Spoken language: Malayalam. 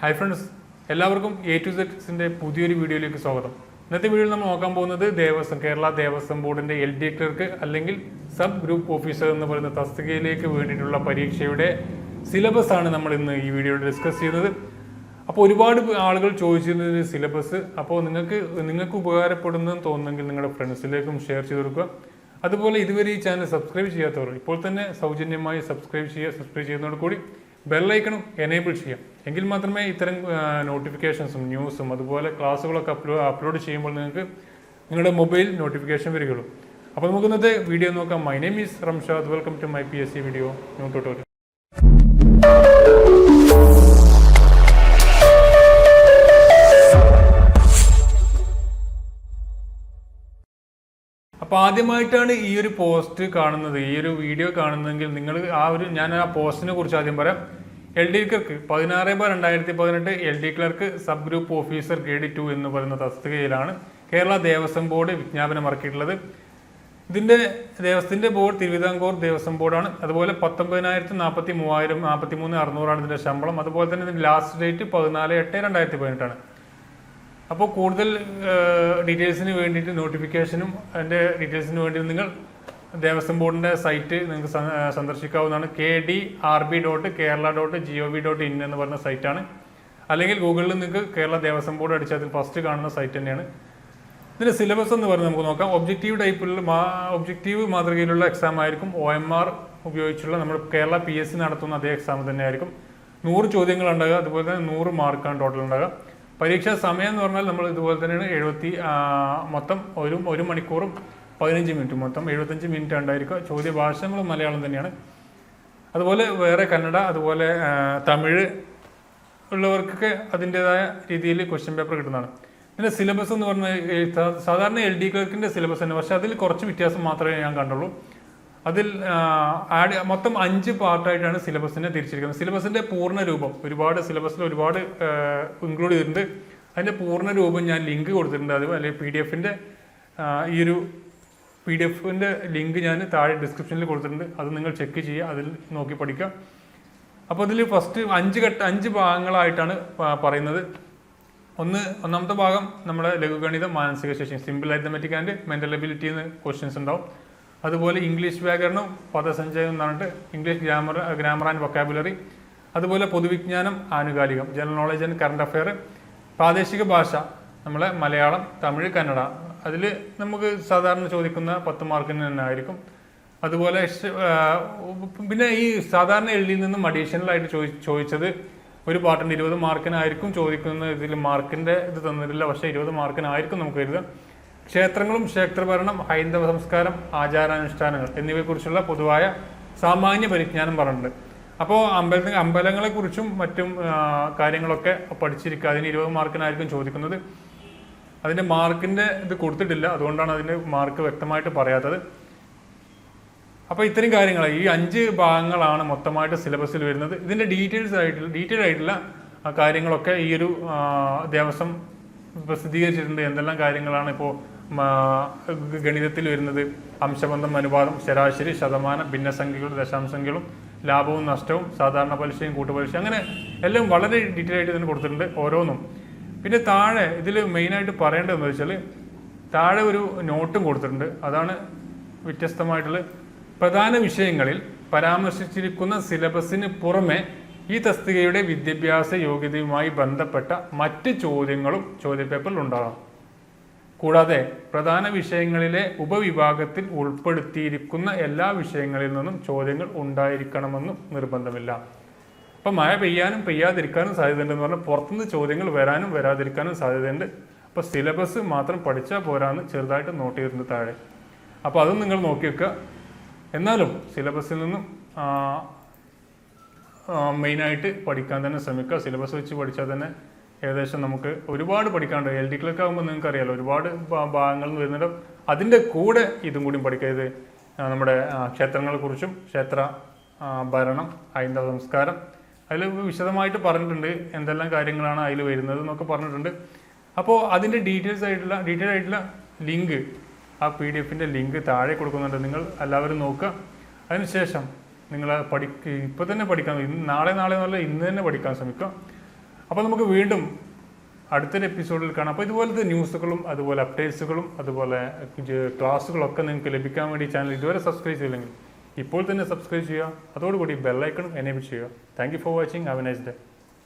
ഹായ് ഫ്രണ്ട്സ്, എല്ലാവർക്കും A to Zന്റെ പുതിയൊരു വീഡിയോയിലേക്ക് സ്വാഗതം. ഇന്നത്തെ വീഡിയോയിൽ നമ്മൾ നോക്കാൻ പോകുന്നത് കേരള ദേവസ്വം ബോർഡിന്റെ LD ക്ലർക്ക് അല്ലെങ്കിൽ സബ് ഗ്രൂപ്പ് ഓഫീസർ എന്ന് പറയുന്ന തസ്തികയിലേക്ക് വേണ്ടിയിട്ടുള്ള പരീക്ഷയുടെ സിലബസ് ആണ് നമ്മൾ ഇന്ന് ഈ വീഡിയോയിൽ ഡിസ്കസ് ചെയ്യുന്നത്. അപ്പോൾ ഒരുപാട് ആളുകൾ ചോദിച്ചിരുന്നത് സിലബസ്, അപ്പോൾ നിങ്ങൾക്ക് ഉപകാരപ്പെടുന്നതെന്ന് തോന്നുന്നെങ്കിൽ നിങ്ങളുടെ ഫ്രണ്ട്സിലേക്കും ഷെയർ ചെയ്ത് കൊടുക്കുക. അതുപോലെ ഇതുവരെ ഈ ചാനൽ സബ്സ്ക്രൈബ് ചെയ്യാത്തവർ ഇപ്പോൾ തന്നെ സൗജന്യമായി സബ്സ്ക്രൈബ് ചെയ്യുന്നതോടുകൂടി ബെല്ലൈക്കണും എനേബിൾ ചെയ്യാം. എങ്കിൽ മാത്രമേ ഇത്തരം നോട്ടിഫിക്കേഷൻസും ന്യൂസും അതുപോലെ ക്ലാസ്സുകളൊക്കെ അപ്ലോഡ് ചെയ്യുമ്പോൾ നിങ്ങൾക്ക് നിങ്ങളുടെ മൊബൈൽ നോട്ടിഫിക്കേഷൻ വരികയുള്ളൂ. അപ്പോൾ നമുക്ക് ഇന്നത്തെ വീഡിയോ നോക്കാം. My name is Ramshad. Welcome to my PSC video new tutorial. അപ്പോൾ ആദ്യമായിട്ടാണ് ഈ ഒരു പോസ്റ്റ് കാണുന്നത്, ഈ ഒരു വീഡിയോ കാണുന്നതെങ്കിൽ നിങ്ങൾ ഞാൻ ആ പോസ്റ്റിനെ കുറിച്ച് ആദ്യം പറയാം. LD clerk 16/2018 LD clerk sub group officer grade 2 എന്ന് പറയുന്ന തസ്തികയിലാണ് കേരള ദേവസ്വം ബോർഡ് വിജ്ഞാപനം ഇറക്കിയിട്ടുള്ളത്. ദേവസ്വത്തിന്റെ ബോർഡ് തിരുവിതാംകൂർ ദേവസ്വം ബോർഡാണ്. അതുപോലെ 19,43,600 ഇതിന്റെ ശമ്പളം. അതുപോലെ തന്നെ ഇതിന്റെ ലാസ്റ്റ് ഡേറ്റ് 14/8/2018 അപ്പോൾ കൂടുതൽ ഡീറ്റെയിൽസിന് വേണ്ടിയിട്ട് നോട്ടിഫിക്കേഷനും അതിൻ്റെ ഡീറ്റെയിൽസിന് വേണ്ടി നിങ്ങൾ ദേവസ്വം ബോർഡിൻ്റെ സൈറ്റ് നിങ്ങൾക്ക് സന്ദർശിക്കാവുന്നതാണ്. kd.rb.kerala.gov.in എന്ന് പറയുന്ന സൈറ്റാണ്. അല്ലെങ്കിൽ ഗൂഗിളിൽ നിങ്ങൾക്ക് കേരള ദേവസ്വം ബോർഡ് അടിച്ചാൽ അതിൽ ഫസ്റ്റ് കാണുന്ന സൈറ്റ് തന്നെയാണ്. ഇതിൻ്റെ സിലബസ് എന്ന് പറഞ്ഞ് നമുക്ക് നോക്കാം. ഒബ്ജക്റ്റീവ് മാതൃകയിലുള്ള എക്സാം ആയിരിക്കും. OMR ഉപയോഗിച്ചുള്ള നമ്മൾ കേരള PSC നടത്തുന്ന അതേ എക്സാം തന്നെയായിരിക്കും. 100 ചോദ്യങ്ങൾ ഉണ്ടാകുക. അതുപോലെ തന്നെ 100 മാർക്കാണ് ടോട്ടൽ ഉണ്ടാകുക. പരീക്ഷാ സമയം എന്ന് പറഞ്ഞാൽ നമ്മൾ ഇതുപോലെ തന്നെയാണ്. മൊത്തം 1 മണിക്കൂറും 15 മിനിറ്റ്, മൊത്തം 75 മിനിറ്റ് ഉണ്ടായിരിക്കുക. ചോദ്യ ഭാഷ നമ്മൾ മലയാളം തന്നെയാണ്. അതുപോലെ വേറെ കന്നഡ അതുപോലെ തമിഴ് ഉള്ളവർക്കൊക്കെ അതിൻ്റെതായ രീതിയിൽ ക്വസ്റ്റ്യൻ പേപ്പർ കിട്ടുന്നതാണ്. ഇതിൻ്റെ സിലബസ് എന്ന് പറഞ്ഞാൽ സാധാരണ LD ക്ലർക്കിൻ്റെ സിലബസ് തന്നെ, പക്ഷേ അതിൽ കുറച്ച് വ്യത്യാസം മാത്രമേ ഞാൻ കണ്ടുള്ളൂ. അതിൽ മൊത്തം 5 പാർട്ടായിട്ടാണ് സിലബസിനെ തിരിച്ചിരിക്കുന്നത്. സിലബസിന്റെ പൂർണ്ണ രൂപം സിലബസിൽ ഒരുപാട് ഇൻക്ലൂഡ് ചെയ്തിട്ടുണ്ട്. അതിന്റെ പൂർണ്ണ രൂപം ഞാൻ ലിങ്ക് കൊടുത്തിട്ടുണ്ട്. അത് അല്ലെങ്കിൽ PDF ലിങ്ക് ഞാൻ താഴെ ഡിസ്ക്രിപ്ഷനിൽ കൊടുത്തിട്ടുണ്ട്. അത് നിങ്ങൾ ചെക്ക് ചെയ്യുക, അതിൽ നോക്കി പഠിക്കുക. അപ്പോൾ അതിൽ ഫസ്റ്റ് 5 ഭാഗങ്ങളായിട്ടാണ് പറയുന്നത്. ഒന്നാമത്തെ ഭാഗം നമ്മുടെ ലഘുഗണിതം, മാനസിക ശേഷി, simple arithmetic and mental ability എന്ന് ക്വസ്റ്റ്യൻസ് ഉണ്ടാവും. അതുപോലെ ഇംഗ്ലീഷ് വ്യാകരണം, പദസഞ്ചയം എന്ന് പറഞ്ഞിട്ട് ഇംഗ്ലീഷ് ഗ്രാമർ ആൻഡ് വൊക്കാബുലറി. അതുപോലെ പൊതുവിജ്ഞാനം, ആനുകാലികം, general knowledge and current affair. പ്രാദേശിക ഭാഷ നമ്മളെ മലയാളം, തമിഴ്, കന്നഡ. അതിൽ നമുക്ക് സാധാരണ ചോദിക്കുന്ന 10 മാർക്കിന് തന്നെ ആയിരിക്കും. അതുപോലെ പിന്നെ ഈ സാധാരണ LD നിന്നും അഡീഷണലായിട്ട് ചോദിച്ചത് ഒരു പാട്ടുണ്ട് 20 മാർക്കിനായിരിക്കും ചോദിക്കുന്നത്. ഇതിൽ മാർക്കിൻ്റെ ഇത് തന്നിട്ടില്ല, പക്ഷേ 20 മാർക്കിനായിരിക്കും നമുക്ക് എഴുതാം. ക്ഷേത്രങ്ങളും ക്ഷേത്രഭരണം, ഹൈന്ദവ സംസ്കാരം, ആചാരാനുഷ്ഠാനങ്ങൾ എന്നിവയെക്കുറിച്ചുള്ള പൊതുവായ സാമാന്യ പരിജ്ഞാനം പറഞ്ഞിട്ടുണ്ട്. അപ്പോൾ അമ്പലങ്ങളെക്കുറിച്ചും മറ്റും കാര്യങ്ങളൊക്കെ പഠിച്ചിരിക്കുക. അതിന് 20 മാർക്കിനായിരിക്കും ചോദിക്കുന്നത്. അതിൻ്റെ മാർക്കിൻ്റെ ഇത് കൊടുത്തിട്ടില്ല, അതുകൊണ്ടാണ് അതിൻ്റെ മാർക്ക് വ്യക്തമായിട്ട് പറയാത്തത്. അപ്പോൾ ഇത്രയും കാര്യങ്ങൾ, ഈ 5 ഭാഗങ്ങളാണ് മൊത്തമായിട്ട് സിലബസിൽ വരുന്നത്. ഇതിൻ്റെ ഡീറ്റെയിൽ ആയിട്ടുള്ള കാര്യങ്ങളൊക്കെ ഈ ഒരു ദേവസ്വം പ്രസിദ്ധീകരിച്ചിട്ടുണ്ട്. എന്തെല്ലാം കാര്യങ്ങളാണ് ഇപ്പോൾ ഗണിതത്തിൽ വരുന്നത്: അംശബന്ധം, അനുപാതം, ശരാശരി, ശതമാനം, ഭിന്നസംഖ്യകളും ദശാംശങ്ങളും, ലാഭവും നഷ്ടവും, സാധാരണ പലിശയും കൂട്ടുപലിശ, അങ്ങനെ എല്ലാം വളരെ ഡീറ്റെയിൽ ആയിട്ട് ഇതിന് കൊടുത്തിട്ടുണ്ട് ഓരോന്നും. പിന്നെ താഴെ ഇതിൽ മെയിനായിട്ട് പറയേണ്ടതെന്ന് വെച്ചാൽ താഴെ ഒരു നോട്ടും കൊടുത്തിട്ടുണ്ട്. അതാണ് വ്യത്യസ്തമായിട്ടുള്ള പ്രധാന വിഷയങ്ങളിൽ പരാമർശിച്ചിരിക്കുന്ന സിലബസിന് പുറമെ ഈ തസ്തികയുടെ വിദ്യാഭ്യാസ യോഗ്യതയുമായി ബന്ധപ്പെട്ട മറ്റ് ചോദ്യങ്ങളും ചോദ്യപേപ്പറിൽ ഉണ്ടാകാം. കൂടാതെ പ്രധാന വിഷയങ്ങളിലെ ഉപവിഭാഗത്തിൽ ഉൾപ്പെടുത്തിയിരിക്കുന്ന എല്ലാ വിഷയങ്ങളിൽ നിന്നും ചോദ്യങ്ങൾ ഉണ്ടായിരിക്കണമെന്നും നിർബന്ധമില്ല. അപ്പം മഴ പെയ്യാനും പെയ്യാതിരിക്കാനും സാധ്യതയുണ്ടെന്ന് പറഞ്ഞാൽ പുറത്തുനിന്ന് ചോദ്യങ്ങൾ വരാനും വരാതിരിക്കാനും സാധ്യതയുണ്ട്. അപ്പോൾ സിലബസ് മാത്രം പഠിച്ചാൽ പോരാന്ന് ചെറുതായിട്ട് നോട്ട് ചെയ്തിട്ടുണ്ട് താഴെ. അപ്പോൾ അതും നിങ്ങൾ നോക്കി വെക്കുക. എന്നാലും സിലബസിൽ നിന്നും മെയിനായിട്ട് പഠിക്കാൻ തന്നെ ശ്രമിക്കുക. സിലബസ് വെച്ച് പഠിച്ചാൽ തന്നെ ഏകദേശം നമുക്ക് ഒരുപാട് പഠിക്കാനുണ്ട്. LD ക്ലർക്ക് ആകുമ്പോൾ നിങ്ങൾക്ക് അറിയാമല്ലോ, ഒരുപാട് ഭാഗങ്ങളിൽ വരുന്നുണ്ട്. അതിൻ്റെ കൂടെ ഇതും കൂടി പഠിക്കുക. ഇത് നമ്മുടെ ക്ഷേത്രങ്ങളെക്കുറിച്ചും ക്ഷേത്ര ഭരണം, ഹൈന്ദവ സംസ്കാരം, അതിൽ വിശദമായിട്ട് പറഞ്ഞിട്ടുണ്ട് എന്തെല്ലാം കാര്യങ്ങളാണ് അതിൽ വരുന്നത് എന്നൊക്കെ പറഞ്ഞിട്ടുണ്ട്. അപ്പോൾ അതിൻ്റെ ഡീറ്റെയിൽ ആയിട്ടുള്ള ലിങ്ക്, ആ PDF ലിങ്ക് താഴെ കൊടുക്കുന്നുണ്ട്. നിങ്ങൾ എല്ലാവരും നോക്കുക. അതിനുശേഷം നിങ്ങൾ ഇപ്പോൾ തന്നെ പഠിക്കാൻ, നാളെ എന്നല്ല ഇന്ന് തന്നെ പഠിക്കാൻ ശ്രമിക്കുക. അപ്പോൾ നമുക്ക് വീണ്ടും അടുത്തൊരു എപ്പിസോഡിൽ കാണാം. അപ്പോൾ ഇതുപോലത്തെ ന്യൂസുകളും അതുപോലെ അപ്ഡേറ്റ്സുകളും അതുപോലെ ക്ലാസ്സുകളൊക്കെ നിങ്ങൾക്ക് ലഭിക്കാൻ വേണ്ടി ചാനൽ ഇതുവരെ സബ്സ്ക്രൈബ് ചെയ്തില്ലെങ്കിൽ ഇപ്പോൾ തന്നെ സബ്സ്ക്രൈബ് ചെയ്യുക. അതോടുകൂടി ബെല്ലൈക്കണും എനേബിൾ ചെയ്യുക. Thank you for watching. Have A nice day.